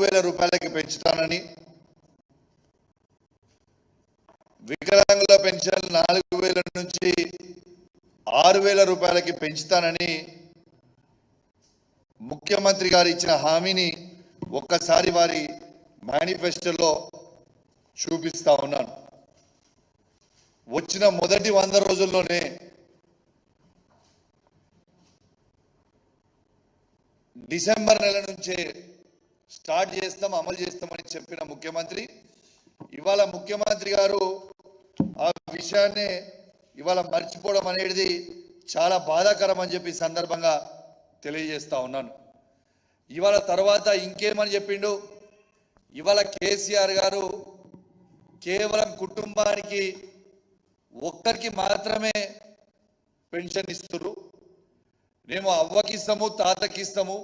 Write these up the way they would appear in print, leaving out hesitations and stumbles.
4000 రూపాయలకి పెంచుతానని, వికలాంగుల పెన్షన్ 4000 నుంచి 6000 రూపాయలకి పెంచుతానని ముఖ్యమంత్రి గారు ఇచ్చిన హామీని ఒక్కసారి వారి మేనిఫెస్టోలో చూపిస్తా ఉన్నాను. వచ్చిన మొదటి 100 రోజుల్లోనే డిసెంబర్ నెల నుంచే స్టార్ట్ చేస్తాం, అమలు చేస్తామని చెప్పిన ముఖ్యమంత్రి ఇవాళ ముఖ్యమంత్రి గారు ఆ విషయాన్ని ఇవాళ మర్చిపోవడం అనేది చాలా బాధాకరం అని చెప్పి సందర్భంగా తెలియజేస్తా ఉన్నాను. ఇవాళ తర్వాత ఇంకేమని చెప్పిండు, ఇవాళ కేసీఆర్ గారు కేవలం కుటుంబానికి ఒక్కరికి మాత్రమే పెన్షన్ ఇస్తున్నారు, మేము అవ్వకి ఇస్తాము తాతకి ఇస్తాము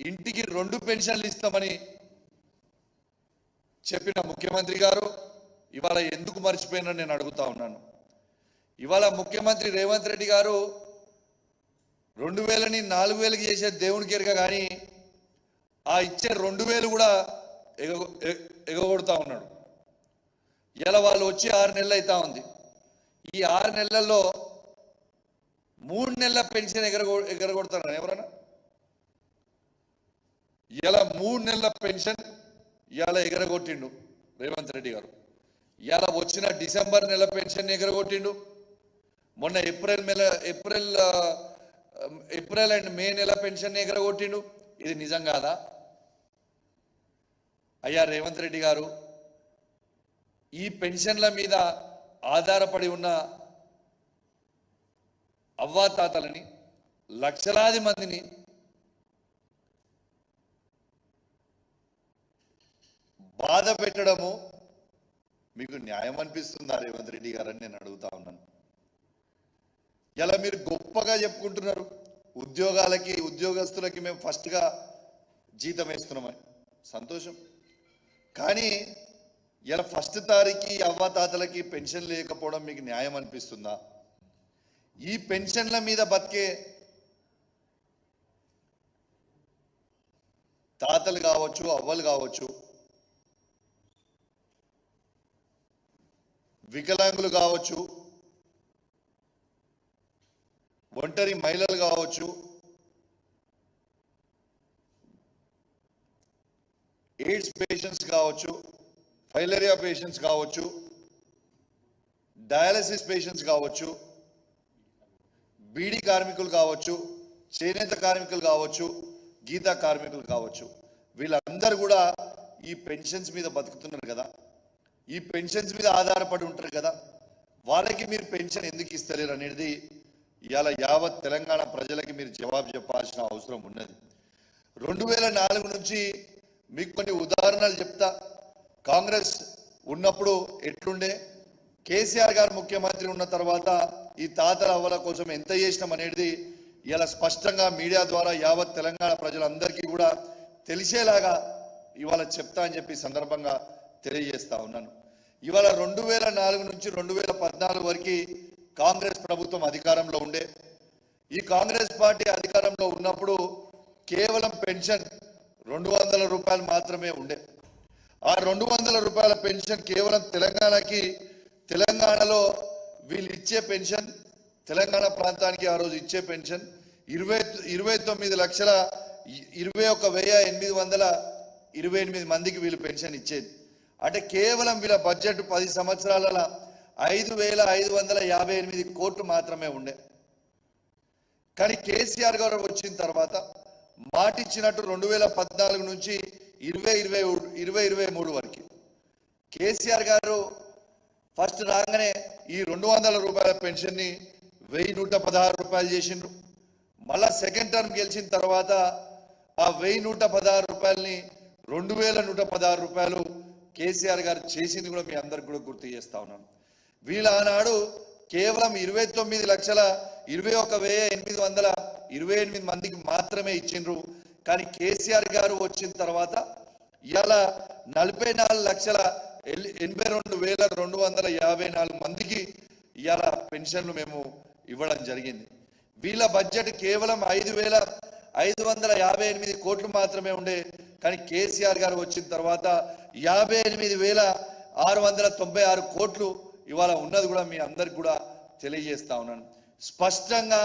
ఇంటికి 2 పెన్షన్లు ఇస్తామని చెప్పిన ముఖ్యమంత్రి గారు ఇవాళ ఎందుకు మర్చిపోయినారని నేను అడుగుతా ఉన్నాను. ఇవాళ ముఖ్యమంత్రి రేవంత్ రెడ్డి గారు 2000ని 4000కి చేసే దేవునికి ఎరగ కానీ ఆ ఇచ్చే 2000 కూడా ఎగగొడతా ఉన్నాడు. ఇలా వాళ్ళు వచ్చి 6 నెలలు అవుతా ఉంది. ఈ 6 నెలల్లో 3 నెలల పెన్షన్ ఎగరగొడతారు ఎవరైనా? ఇలా 3 నెలల పెన్షన్ ఇలా ఎగరగొట్టిండు రేవంత్ రెడ్డి గారు. ఇలా వచ్చిన డిసెంబర్ నెల పెన్షన్ ఎగరగొట్టిండు. మొన్న ఏప్రిల్ అండ్ మే నెల పెన్షన్ ఎగరగొట్టిండు. ఇది నిజం కాదా? అయ్యా రేవంత్ రెడ్డి గారు, ఈ పెన్షన్ల మీద ఆధారపడి ఉన్న అవ్వాతాతలని లక్షలాది మందిని బాధ పెట్టడము మీకు న్యాయం అనిపిస్తుందా రేవంత్ రెడ్డి గారు అని నేను అడుగుతా ఉన్నాను. ఇలా మీరు గొప్పగా చెప్పుకుంటున్నారు, ఉద్యోగస్తులకి మేము ఫస్ట్గా జీతం వేస్తున్నామని, సంతోషం. కానీ ఇలా ఫస్ట్ తారీఖు అవ్వాతాతలకి పెన్షన్ లేకపోవడం మీకు న్యాయం అనిపిస్తుందా? ఈ పెన్షన్ల మీద బతికే తాతలు కావచ్చు, అవ్వలు కావచ్చు, వికలాంగులు కావచ్చు, ఒంటరి మహిళలు కావచ్చు, ఎయిడ్స్ పేషెంట్స్ కావచ్చు, ఫైలేరియా పేషెంట్స్ కావచ్చు, డయాలసిస్ పేషెంట్స్ కావచ్చు, బీడీ కార్మికులు కావచ్చు, చేనేత కార్మికులు కావచ్చు, గీతా కార్మికులు కావచ్చు, వీళ్ళందరూ కూడా ఈ పెన్షన్స్ మీద బతుకుతున్నారు కదా, ఈ పెన్షన్స్ మీద ఆధారపడి ఉంటారు కదా, వాళ్ళకి మీరు పెన్షన్ ఎందుకు ఇస్తలేరు అనేది ఇవాళ యావత్ తెలంగాణ ప్రజలకి మీరు జవాబు చెప్పాల్సిన అవసరం ఉన్నది. 2004 నుంచి మీకు కొన్ని ఉదాహరణలు చెప్తా. కాంగ్రెస్ ఉన్నప్పుడు ఎట్లుండే, కేసీఆర్ గారు ముఖ్యమంత్రి ఉన్న తర్వాత ఈ తాతల అవ్వల కోసం ఎంత చేసినాం అనేది ఇలా స్పష్టంగా మీడియా ద్వారా యావత్ తెలంగాణ ప్రజలందరికీ కూడా తెలిసేలాగా ఇవాళ చెప్తా అని చెప్పి సందర్భంగా తెలియజేస్తా ఉన్నాను. ఇవాళ 2004 నుంచి 2014 వరకు కాంగ్రెస్ ప్రభుత్వం అధికారంలో ఉండే. ఈ కాంగ్రెస్ పార్టీ అధికారంలో ఉన్నప్పుడు కేవలం పెన్షన్ 200 రూపాయలు మాత్రమే ఉండే. ఆ 200 రూపాయల పెన్షన్ కేవలం తెలంగాణలో వీళ్ళు ఇచ్చే పెన్షన్, తెలంగాణ ప్రాంతానికి ఆ రోజు ఇచ్చే పెన్షన్ 29,21,828 మందికి వీళ్ళు పెన్షన్ ఇచ్చేది. అంటే కేవలం వీళ్ళ బడ్జెట్ 10 సంవత్సరాల 5,558 కోట్లు మాత్రమే ఉండే. కానీ కేసీఆర్ గారు వచ్చిన తర్వాత మాట ఇచ్చినట్టు 2014 నుంచి 2023 వరకు కేసీఆర్ గారు ఫస్ట్ రాగానే ఈ 200 రూపాయల పెన్షన్ని 1,116 రూపాయలు చేసిండ్రు. మళ్ళా సెకండ్ టర్మ్ గెలిచిన తర్వాత ఆ 1,116 రూపాయలని 2,116 రూపాయలు కేసీఆర్ గారు చేసింది కూడా మీ అందరికి కూడా గుర్తు చేస్తా ఉన్నాను. వీళ్ళు ఆనాడు కేవలం 29,21,828 మందికి మాత్రమే ఇచ్చిండ్రు. కానీ కేసీఆర్ గారు వచ్చిన తర్వాత ఇవాళ 44,82,254 మందికి ఇవాళ పెన్షన్లు మేము ఇవ్వడం జరిగింది. వీళ్ళ బడ్జెట్ కేవలం 5,558 కోట్లు మాత్రమే ఉండే. కానీ కేసీఆర్ గారు వచ్చిన తర్వాత 58,696 కోట్లు ఇవాళ ఉన్నది కూడా మీ అందరికి కూడా తెలియజేస్తా ఉన్నాను. స్పష్టంగా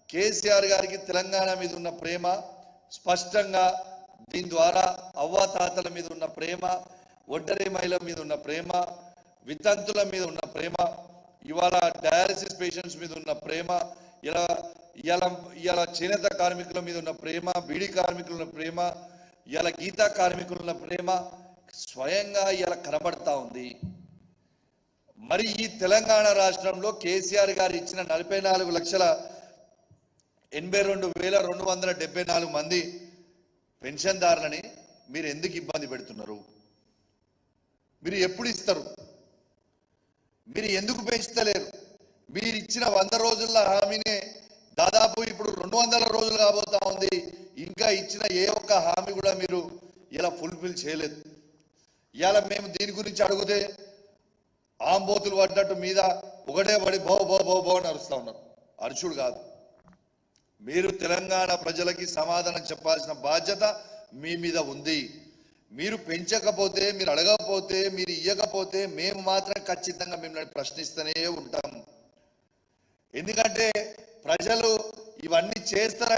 కేసీఆర్ గారికి తెలంగాణ మీద ఉన్న ప్రేమ, స్పష్టంగా దీని ద్వారా అవ్వాతాతల మీద ఉన్న ప్రేమ, ఒంటరి మహిళల మీద ఉన్న ప్రేమ, వితంతుల మీద ఉన్న ప్రేమ, ఇవాళ డయాలసిస్ పేషెంట్స్ మీద ఉన్న ప్రేమ, ఇలా చేనేత కార్మికుల మీద ఉన్న ప్రేమ, బీడీ కార్మికుల ఉన్న ప్రేమ, ఇలా గీతా కార్మికుల ఉన్న ప్రేమ స్వయంగా ఇలా కనబడతా ఉంది. మరి ఈ తెలంగాణ రాష్ట్రంలో కేసీఆర్ గారు ఇచ్చిన 44,82,274 మంది పెన్షన్దారులని మీరు ఎందుకు ఇబ్బంది పెడుతున్నారు? మీరు ఎప్పుడు ఇస్తారు? మీరు ఎందుకు పెంచుతలేరు? మీరు ఇచ్చిన 100 రోజుల హామీనే దాదాపు ఇప్పుడు 200 రోజులు కాబోతా ఉంది. ఇంకా ఇచ్చిన ఏ ఒక్క హామీ కూడా మీరు ఇలా ఫుల్ఫిల్ చేయలేదు. ఇలా మేము దీని గురించి అడిగితే ఆంబోతులు పడ్డట్టు మీద ఒకటే పడి బో బో బో బో అని అరుస్తూ ఉన్నారు. అరుచుడు కాదు, మీరు తెలంగాణ ప్రజలకి సమాధానం చెప్పాల్సిన బాధ్యత మీ మీద ఉంది. మీరు పెంచకపోతే, మీరు అడగకపోతే, మీరు ఇయ్యకపోతే మేము మాత్రం ఖచ్చితంగా మిమ్మల్ని ప్రశ్నిస్తూనే ఉంటాం. ఎందుకంటే ప్రజలు ఇవన్నీ చేస్తారని